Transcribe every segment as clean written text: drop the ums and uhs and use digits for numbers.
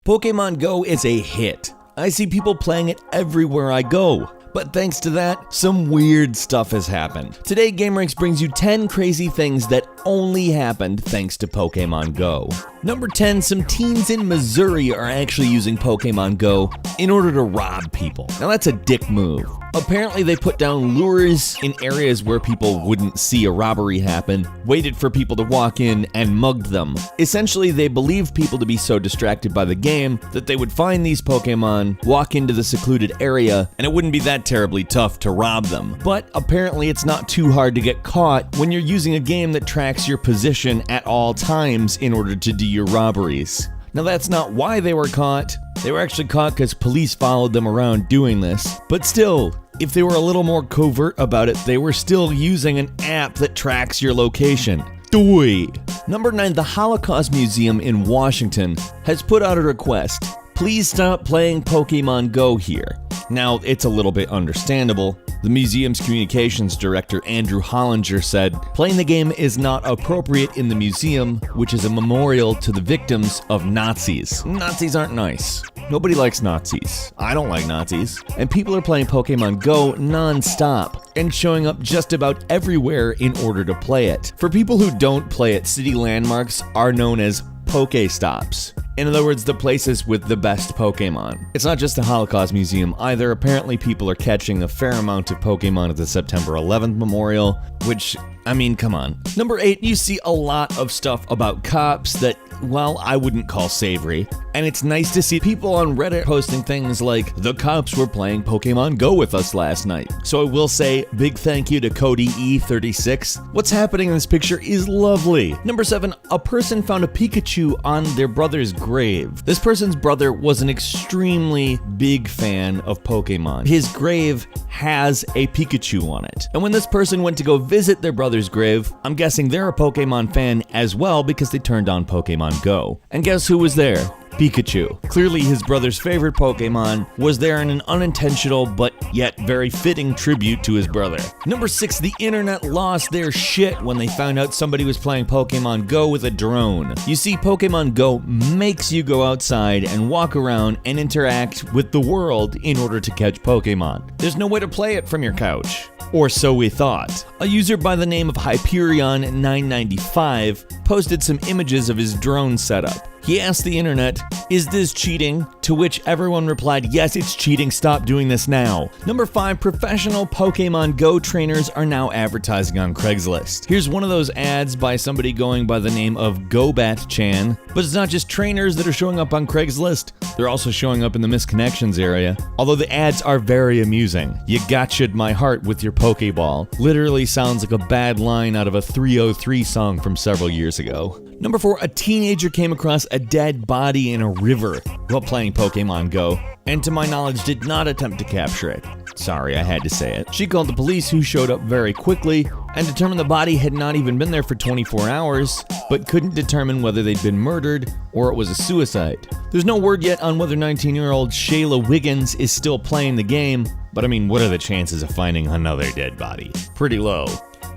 Pokémon Go is a hit. I see people playing it everywhere I go. But thanks to that, some weird stuff has happened. Today, gameranx brings you 10 crazy things that only happened thanks to Pokémon Go. Number 10, some teens in Missouri are actually using Pokémon Go in order to rob people. Now that's a dick move. Apparently they put down lures in areas where people wouldn't see a robbery happen, waited for people to walk in, and mugged them. Essentially, they believed people to be so distracted by the game that they would find these Pokemon, walk into the secluded area, and it wouldn't be that terribly tough to rob them. But apparently it's not too hard to get caught when you're using a game that tracks your position at all times in order to do your robberies. Now that's not why they were caught. They were actually caught because police followed them around doing this. But still, if they were a little more covert about it, they were still using an app that tracks your location. Doi! Number 9, the Holocaust Museum in Washington has put out a request. Please stop playing Pokémon Go here. Now, it's a little bit understandable. The museum's communications director, Andrew Hollinger, said, playing the game is not appropriate in the museum, which is a memorial to the victims of Nazis. Nazis aren't nice. Nobody likes Nazis. I don't like Nazis. And people are playing Pokémon Go non-stop and showing up just about everywhere in order to play it. For people who don't play it, city landmarks are known as Pokéstops. In other words, the places with the best Pokemon. It's not just the Holocaust Museum either. Apparently people are catching a fair amount of Pokemon at the September 11th Memorial, which, I mean, come on. Number 8, you see a lot of stuff about cops that, well, I wouldn't call savory. And it's nice to see people on Reddit posting things like, the cops were playing Pokemon Go with us last night. So I will say, big thank you to Cody E36. What's happening in this picture is lovely. Number 7, a person found a Pikachu on their brother's grave. This person's brother was an extremely big fan of Pokemon. His grave has a Pikachu on it. And when this person went to go visit their brother's grave, I'm guessing they're a Pokemon fan as well because they turned on Pokemon Go. And guess who was there? Pikachu. Clearly his brother's favorite Pokemon was there in an unintentional but yet very fitting tribute to his brother. Number 6, the internet lost their shit when they found out somebody was playing Pokemon Go with a drone. You see, Pokemon Go makes you go outside and walk around and interact with the world in order to catch Pokemon. There's no way to play it from your couch. Or so we thought. A user by the name of Hyperion995 posted some images of his drone setup. He asked the internet, is this cheating? To which everyone replied, yes, it's cheating, stop doing this now. Number 5, professional Pokemon Go trainers are now advertising on Craigslist. Here's one of those ads by somebody going by the name of Gobat-chan. But it's not just trainers that are showing up on Craigslist, they're also showing up in the misconnections area. Although the ads are very amusing. You gotcha'd my heart with your Pokeball. Literally sounds like a bad line out of a 303 song from several years ago. Number 4, a teenager came across a dead body in a river while playing Pokemon Go, and to my knowledge did not attempt to capture it. Sorry, I had to say it. She called the police, who showed up very quickly and determined the body had not even been there for 24 hours, but couldn't determine whether they'd been murdered or it was a suicide. There's no word yet on whether 19-year-old Shayla Wiggins is still playing the game, but I mean, what are the chances of finding another dead body? Pretty low.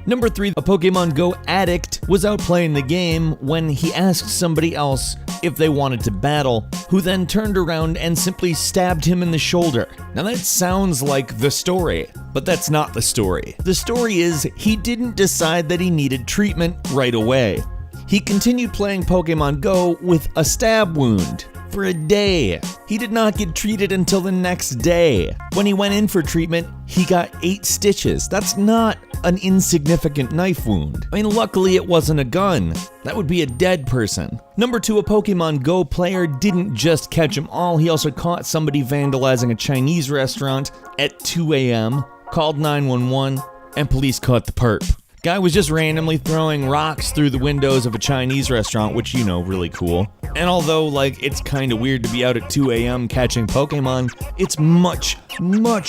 Number 3, a Pokemon Go addict was out playing the game when he asked somebody else if they wanted to battle, who then turned around and simply stabbed him in the shoulder. Now that sounds like the story, but that's not the story. The story is he didn't decide that he needed treatment right away. He continued playing Pokemon Go with a stab wound for a day. He did not get treated until the next day. When he went in for treatment, he got 8 stitches. That's not an insignificant knife wound. I mean, luckily it wasn't a gun. That would be a dead person. Number 2, a Pokemon Go player didn't just catch them all, he also caught somebody vandalizing a Chinese restaurant at 2 a.m., called 911, and police caught the perp. Guy was just randomly throwing rocks through the windows of a Chinese restaurant, which, you know, really cool. And although, like, it's kind of weird to be out at 2 a.m. catching Pokemon, it's much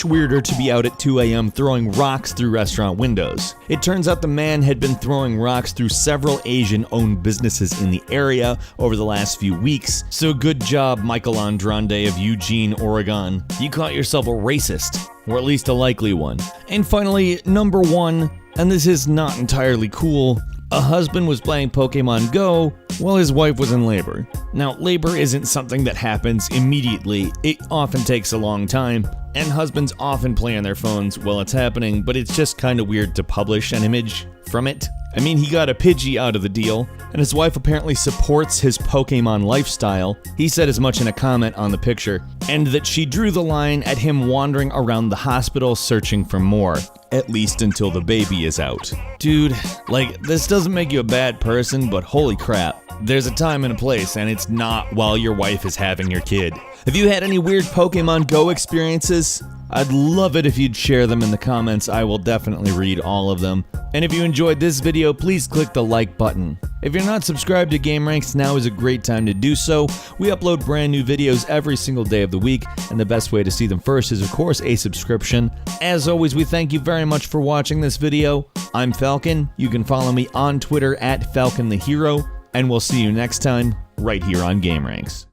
weirder to be out at 2 a.m. throwing rocks through restaurant windows. It turns out the man had been throwing rocks through several Asian-owned businesses in the area over the last few weeks, so good job, Michael Andrande of Eugene, Oregon. You caught yourself a racist, or at least a likely one. And finally, number 1, and this is not entirely cool, A husband was playing Pokémon GO while his wife was in labor. Now, labor isn't something that happens immediately. It often takes a long time, and husbands often play on their phones while it's happening, but it's just kind of weird to publish an image from it. I mean, he got a Pidgey out of the deal, and his wife apparently supports his Pokemon lifestyle. He said as much in a comment on the picture, and that she drew the line at him wandering around the hospital searching for more, at least until the baby is out. Dude, like, this doesn't make you a bad person, but holy crap. There's a time and a place, and it's not while your wife is having your kid. Have you had any weird Pokemon GO experiences? I'd love it if you'd share them in the comments. I will definitely read all of them. And if you enjoyed this video, please click the like button. If you're not subscribed to gameranx, now is a great time to do so. We upload brand new videos every single day of the week, and the best way to see them first is, of course, a subscription. As always, we thank you very much for watching this video. I'm Falcon. You can follow me on Twitter at FalconTheHero, and we'll see you next time right here on gameranx.